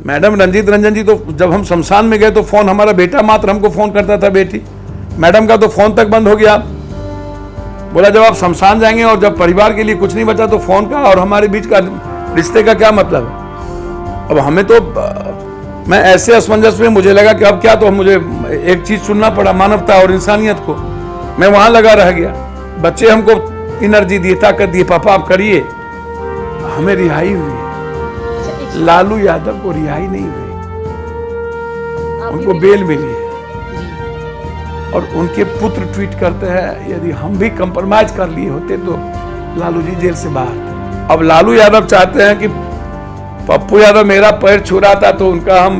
Madam Ranjit Ranjan जी तो जब हम शमशान में गए तो फोन हमारा बेटा मात्र हमको फोन करता था, बेटी मैडम का तो फोन तक बंद हो गया। बोला जब आप शमशान जाएंगे और जब परिवार के लिए कुछ नहीं बचा तो फोन का और हमारे बीच का रिश्ते का क्या मतलब है। अब हमें तो मैं ऐसे असमंजस में मुझे लगा कि अब क्या, तो मुझे एक चीज चुनना पड़ा, मानवता और इंसानियत को। मैं वहां लगा रह गया। बच्चे हमको एनर्जी दिए, ताकत दिए, पापा आप करिए। हमें रिहाई हुई, लालू यादव को रिहाई नहीं हुई, उनको बेल मिली है। और उनके पुत्र ट्वीट करते हैं यदि हम भी कंप्रोमाइज कर लिए होते तो लालू जी जेल से बाहर। अब लालू यादव चाहते हैं कि पप्पू यादव मेरा पैर छू रहा था तो उनका हम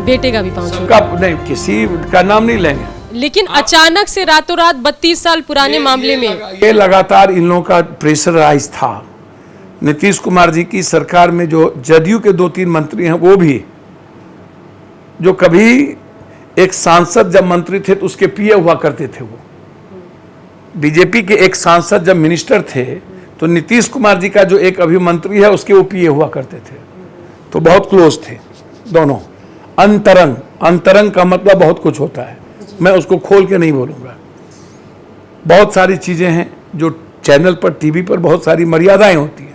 बेटे का भी पाँव छू, नहीं किसी का नाम नहीं लेंगे। लेकिन अचानक से रातों रात 32 साल पुराने मामले में ये लगातार इन लोगों का प्रेशराइज था। नीतीश कुमार जी की सरकार में जो जदयू के 2-3 मंत्री हैं वो भी, जो कभी एक सांसद जब मंत्री थे तो उसके पीए हुआ करते थे, वो बीजेपी के एक सांसद जब मिनिस्टर थे तो नीतीश कुमार जी का जो एक अभी मंत्री है उसके वो पीए हुआ करते थे, तो बहुत क्लोज थे दोनों। अंतरंग, अंतरंग का मतलब बहुत कुछ होता है, मैं उसको खोल के नहीं बोलूँगा। बहुत सारी चीज़ें हैं जो चैनल पर, टीवी पर बहुत सारी मर्यादाएं होती हैं।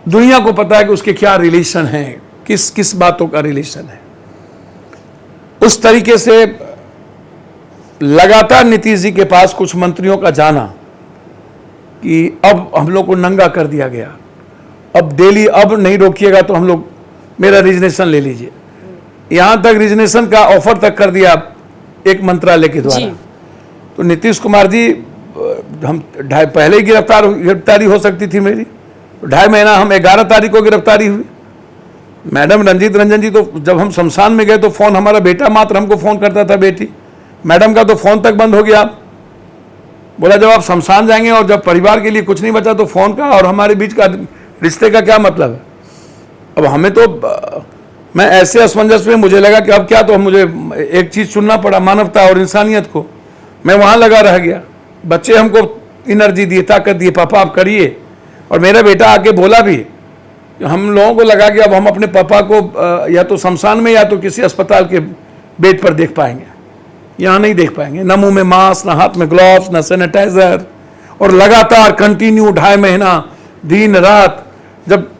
दुनिया को पता है कि उसके क्या रिलेशन हैं, किस किस बातों का रिलेशन है। उस तरीके से लगातार नीतीश जी के पास कुछ मंत्रियों का जाना कि अब हम लोग को नंगा कर दिया गया, अब डेली अब नहीं रोकिएगा तो हम लोग मेरा रिजनेशन ले लीजिए। यहां तक रिजनेशन का ऑफर तक कर दिया एक मंत्रालय के द्वारा। तो नीतीश कुमार जी, हम पहले ही गिरफ्तारी हो सकती थी मेरी, 2.5 महीना, हम 11 तारीख को गिरफ्तारी हुई। मैडम रंजीत रंजन जी तो जब हम शमशान में गए तो फोन हमारा बेटा मात्र हमको फोन करता था, बेटी मैडम का तो फोन तक बंद हो गया। बोला जब आप शमशान जाएंगे और जब परिवार के लिए कुछ नहीं बचा तो फोन का और हमारे बीच का रिश्ते का क्या मतलब है। अब हमें तो मैं ऐसे असमंजस में मुझे लगा कि अब क्या, तो मुझे एक चीज चुनना पड़ा, मानवता और इंसानियत को। मैं वहां लगा रह गया। बच्चे हमको एनर्जी दिए, ताकत दिए, पापा आप करिए। और मेरा बेटा आके बोला भी, हम लोगों को लगा कि अब हम अपने पापा को या तो शमशान में या तो किसी अस्पताल के बेड पर देख पाएंगे, यहाँ नहीं देख पाएंगे। न मुंह में मास्क, न हाथ में ग्लव्स, न सैनिटाइजर, और लगातार कंटिन्यू 2.5 महीना दिन रात। जब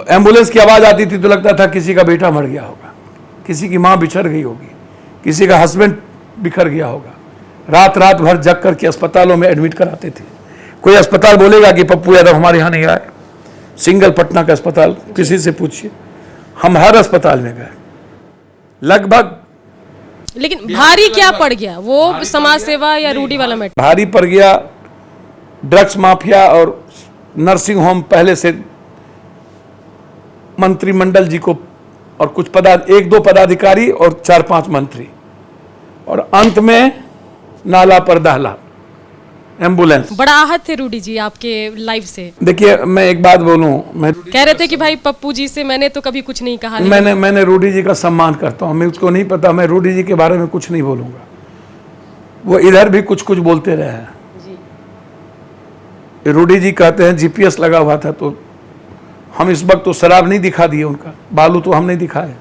एम्बुलेंस की आवाज़ आती थी तो लगता था किसी का बेटा मर गया होगा, किसी की माँ बिछड़ गई होगी, किसी का हस्बैंड बिखर गया होगा। रात रात भर जग करके अस्पतालों में एडमिट कराते थे। कोई अस्पताल बोलेगा कि पप्पू यादव हमारे यहाँ नहीं आए, सिंगल पटना का अस्पताल किसी से पूछिए, हम हर अस्पताल में गए लगभग। लेकिन भारी क्या पड़ गया, वो समाज सेवा या रूढ़ी वाला मैटर? भारी पड़ गया ड्रग्स माफिया और नर्सिंग होम, पहले से मंत्रिमंडल जी को और कुछ 1-2 पदाधिकारी और 4-5 मंत्री, और अंत में नाला पर दहला एम्बुलेंस। बड़ा आहत थे रूडी जी आपके लाइफ से। देखिए मैं एक बात बोलूं, मैं कह रहे थे कि भाई पप्पू जी से मैंने तो कभी कुछ नहीं कहा। मैंने रूडी जी का सम्मान करता हूं। मैं उसको नहीं पता, मैं रूडी जी के बारे में कुछ नहीं बोलूंगा। वो इधर भी कुछ कुछ बोलते रहे हैं। रूडी जी कहते हैं जीपीएस लगा हुआ था, तो हम इस वक्त तो शराब नहीं दिखा दिए उनका, बालू तो हम नहीं दिखाए,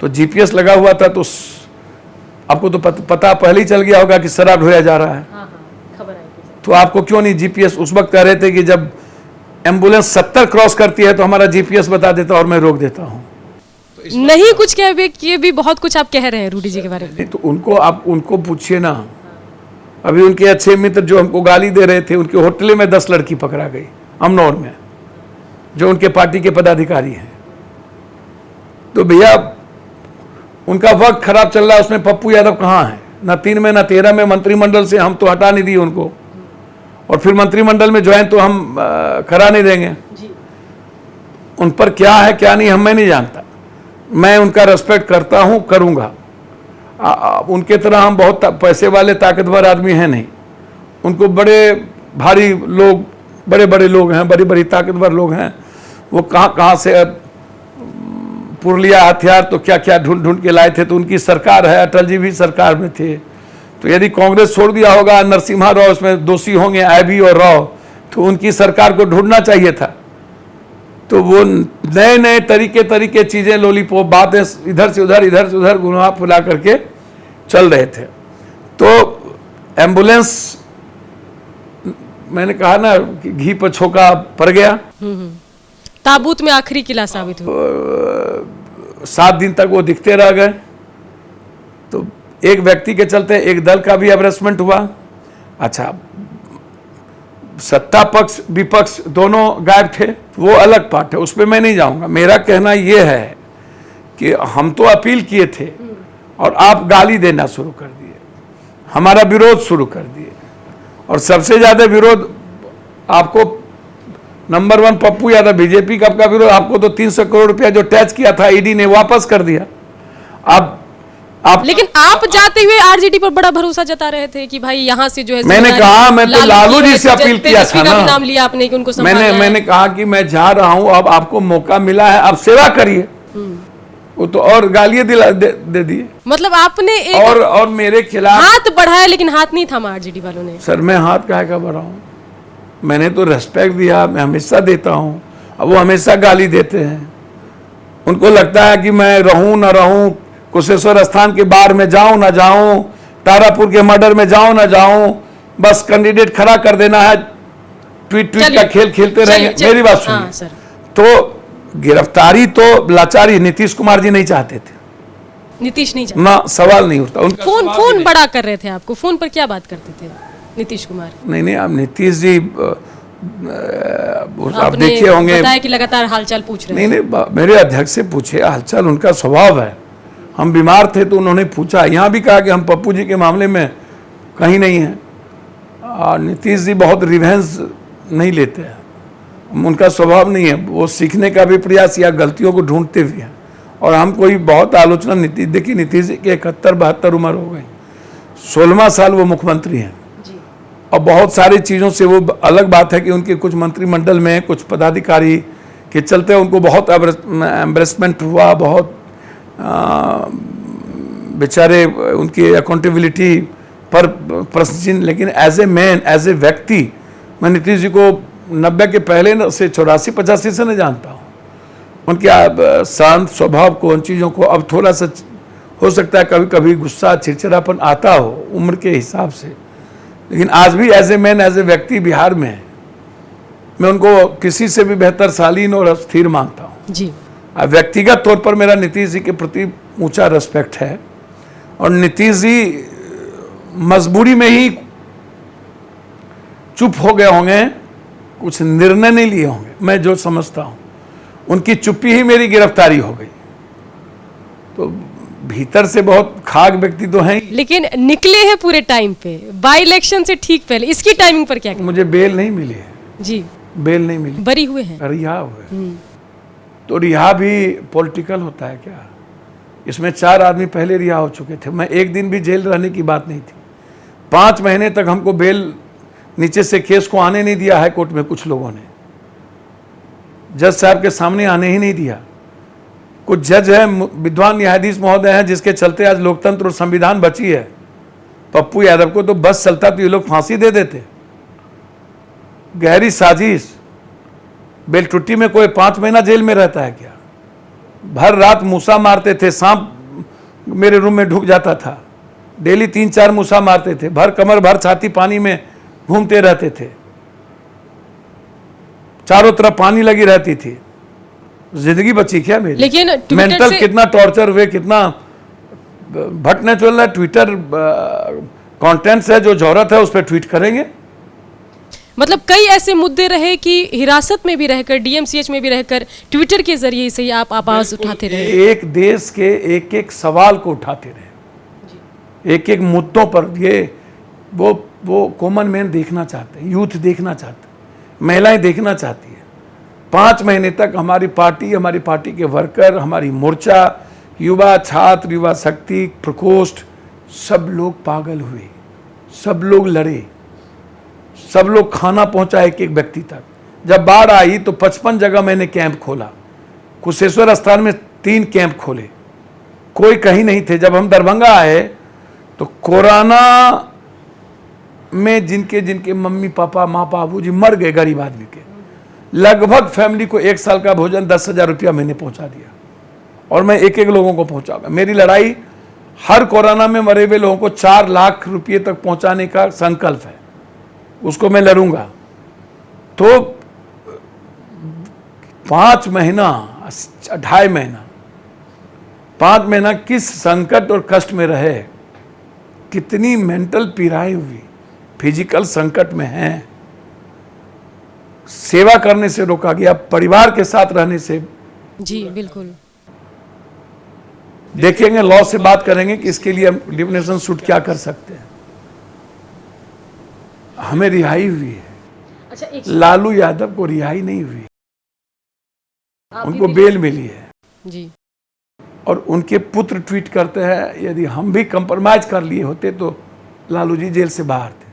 तो जीपीएस लगा हुआ था तो आपको तो पता पहले ही चल गया होगा कि शराब ढोया जा रहा है। खबर आई तो आपको क्यों नहीं जीपीएस उस वक्त कह रहे थे कि जब एम्बुलेंस 70 क्रॉस करती है तो हमारा जीपीएस बता देता और मैं रोक देता हूँ। नहीं कुछ किए भी बहुत कुछ आप कह रहे हैं रूडी जी के बारे में। तो उनको आप उनको पूछिए ना। अभी उनके अच्छे मित्र जो हमको गाली दे रहे थे, उनके होटल में 10 लड़की पकड़ा गई अमनौर में, जो उनके पार्टी के पदाधिकारी हैं। तो भैया उनका वक्त खराब चल रहा है, उसमें पप्पू यादव कहाँ है? ना 3 में ना 13 में मंत्रिमंडल से हम तो हटा नहीं दिए उनको, और फिर मंत्रिमंडल में ज्वाइन तो हम करा नहीं देंगे जी। उन पर क्या है क्या नहीं मैं नहीं जानता। मैं उनका रेस्पेक्ट करता हूं, करूंगा। उनके तरह हम बहुत पैसे वाले ताकतवर आदमी हैं नहीं। उनको बड़े भारी लोग, बड़े बड़े लोग हैं, बड़ी बड़ी ताकतवर लोग हैं। वो कहाँ से पुरलिया हथियार तो क्या क्या ढूंढ ढूंढ के लाए थे। तो उनकी सरकार है, अटल जी भी सरकार में थे। तो यदि कांग्रेस छोड़ दिया होगा, नरसिम्हा राव उसमें दोषी होंगे, आईबी और राव, तो उनकी सरकार को ढूंढना चाहिए था। तो वो नए नए तरीके चीजें, लॉलीपॉप, बातें इधर से उधर घुमा फुला करके चल रहे थे। तो एम्बुलेंस, मैंने कहा ना कि घी पर छोका पड़ गया। ताबूत में आखिरी किला साबित हुआ। 7 दिन तक वो दिखते रह गए। तो एक व्यक्ति के चलते एक दल का भी अरेस्टमेंट हुआ। अच्छा, सत्ता पक्ष विपक्ष दोनों गायब थे, वो अलग पार्ट है, उस पर मैं नहीं जाऊंगा। मेरा कहना यह है कि हम तो अपील किए थे और आप गाली देना शुरू कर दिए, हमारा विरोध शुरू कर दिए। और सबसे ज्यादा विरोध आपको नंबर 1 पप्पू यादव, बीजेपी का आपका विरोध। आपको तो 300 करोड़ रुपया जो टैक्स किया था ईडी ने वापस कर दिया। आप लेकिन आप जाते हुए आरजेडी पर बड़ा भरोसा जता रहे थे कि भाई यहाँ से जो है, मैंने कहा, मैं तो लालू जी से अपील किया था ना, नाम लिया आपने कि उनको संभालना है। मैंने कहा कि मैं जा रहा हूं, अब आपको मौका मिला है, आप सेवा करिए। वो तो और गालियां दे दिए। मतलब आपने एक और मेरे खिलाफ हाथ बढ़ाया, लेकिन हाथ नहीं थामा आरजेडी वालों ने। सर, मैं हाथ काहे का बढ़ाऊं? मैंने तो रेस्पेक्ट दिया, मैं हमेशा देता हूं। अब वो हमेशा गाली देते हैं। उनको लगता है कि मैं रहूं ना रहूं, कुशेश्वर स्थान के बार में जाऊं ना जाऊं, तारापुर के मर्डर में जाऊं ना जाऊं, बस कैंडिडेट खड़ा कर देना है, ट्वीट का खेल खेलते रहेंगे। मेरी बात सुनिए। तो गिरफ्तारी तो लाचारी नीतीश कुमार जी नहीं चाहते थे। नीतीश नहीं चाहते ना, सवाल नहीं उठता। फोन बड़ा कर रहे थे आपको, फोन पर क्या बात करते थे नीतीश कुमार? नहीं, अब नीतीश जी आप देखिए होंगे, बताया कि लगातार हालचाल पूछ रहे हैं। नहीं, मेरे अध्यक्ष से पूछे हालचाल, उनका स्वभाव है। हम बीमार थे तो उन्होंने पूछा, यहाँ भी कहा कि हम पप्पू जी के मामले में कहीं नहीं हैं। नीतीश जी बहुत रिवेंज नहीं लेते हैं, उनका स्वभाव नहीं है। वो सीखने का भी प्रयास या गलतियों को ढूंढते भी हैं। और हम कोई बहुत आलोचना देखिए, नीतीश जी की 71-72 उम्र हो गई, 16वां साल वो मुख्यमंत्री हैं। और बहुत सारी चीज़ों से वो अलग बात है कि उनके कुछ मंत्रिमंडल में कुछ पदाधिकारी के चलते उनको बहुत एम्बरेसमेंट हुआ, बहुत बेचारे उनकी अकाउंटेबिलिटी पर प्रश्न चिन्ह। लेकिन as a man, as a व्यक्ति, मैं नीतीश जी को 90 के पहले से 84-85 से नहीं जानता हूँ। उनके शांत स्वभाव को, उन चीज़ों को, अब थोड़ा सा हो सकता है कभी कभी गुस्सा, चिड़चिड़ापन आता हो उम्र के हिसाब से, लेकिन आज भी as a man, as a व्यक्ति बिहार में मैं उनको किसी से भी बेहतर शालीन और स्थिर मानता हूँ जी। व्यक्तिगत तौर पर मेरा नीतीश जी के प्रति ऊंचा रिस्पेक्ट है। और नीतीश जी मजबूरी में ही चुप हो गए होंगे, कुछ निर्णय नहीं लिए होंगे, मैं जो समझता हूं। उनकी चुप्पी ही मेरी गिरफ्तारी हो गई। तो भीतर से बहुत खाक व्यक्ति तो हैं, लेकिन निकले हैं पूरे टाइम पे, बाई इलेक्शन से ठीक पहले। इसकी टाइमिंग पर क्या? मुझे बेल नहीं मिली है जी, बेल नहीं मिली, बरी हुए हैं, रिहा हुए। तो रिहा भी पॉलिटिकल होता है क्या? इसमें 4 आदमी पहले रिहा हो चुके थे। मैं एक दिन भी जेल रहने की बात नहीं थी। 5 महीने तक हमको बेल, नीचे से केस को आने नहीं दिया हाई कोर्ट में। कुछ लोगों ने जज साहब के सामने आने ही नहीं दिया। कुछ जज है, विद्वान न्यायाधीश महोदय हैं, जिसके चलते आज लोकतंत्र और संविधान बची है। पप्पू यादव को तो बस चलता तो ये लोग फांसी दे देते। गहरी साजिश। बेलटुट्टी में कोई 5 महीना जेल में रहता है क्या? भर रात मूसा मारते थे, सांप मेरे रूम में ढुक जाता था। डेली 3-4 मूसा मारते थे, भर कमर भर छाती पानी में घूमते रहते थे, चारों तरफ पानी लगी रहती थी। जिंदगी बची क्या मेरी? लेकिन मेंटल कितना टॉर्चर हुए, कितना भटने चल रहा है। ट्विटर कंटेंट्स है, जो जरूरत है उस पर ट्वीट करेंगे। मतलब कई ऐसे मुद्दे रहे कि हिरासत में भी रहकर, डीएमसीएच में भी रहकर, ट्विटर के जरिए से ही आप आवाज उठाते रहे। एक देश के एक एक सवाल को उठाते रहे, एक एक मुद्दों पर। ये वो कॉमन मैन देखना चाहते हैं, यूथ देखना चाहते हैं, महिलाएं देखना चाहती है। 5 महीने तक हमारी पार्टी के वर्कर, हमारी मोर्चा, युवा छात्र, युवा शक्ति, प्रकोष्ठ, सब लोग पागल हुए, सब लोग लड़े, सब लोग खाना पहुंचा एक एक व्यक्ति तक। जब बाढ़ आई तो 55 जगह मैंने कैंप खोला। कुशेश्वर स्थान में 3 कैंप खोले, कोई कहीं नहीं थे। जब हम दरभंगा आए तो कोरोना में जिनके मम्मी पापा, माँ बाबू जी मर गए, गरीब आदमी के, लगभग फैमिली को 1 साल का भोजन 10,000 रुपया महीने पहुंचा दिया, और मैं एक एक लोगों को पहुंचाऊंगा। मेरी लड़ाई हर कोरोना में मरे हुए लोगों को 4 लाख रुपये तक पहुंचाने का संकल्प है, उसको मैं लड़ूंगा। तो 5 महीना 2.5 महीना 5 महीना किस संकट और कष्ट में रहे, कितनी मेंटल पीड़ाएं हुई, फिजिकल संकट में हैं, सेवा करने से रोका गया, परिवार के साथ रहने से। जी बिल्कुल। देखेंगे, लॉ से बात करेंगे कि इसके लिए हम लिमिनेशन सूट क्या कर सकते हैं। हमें रिहाई हुई है, अच्छा एक लालू यादव को रिहाई नहीं हुई, उनको बेल मिली है। जी और उनके पुत्र ट्वीट करते हैं, यदि हम भी कंप्रोमाइज कर लिए होते तो लालू जी जेल से बाहर थे।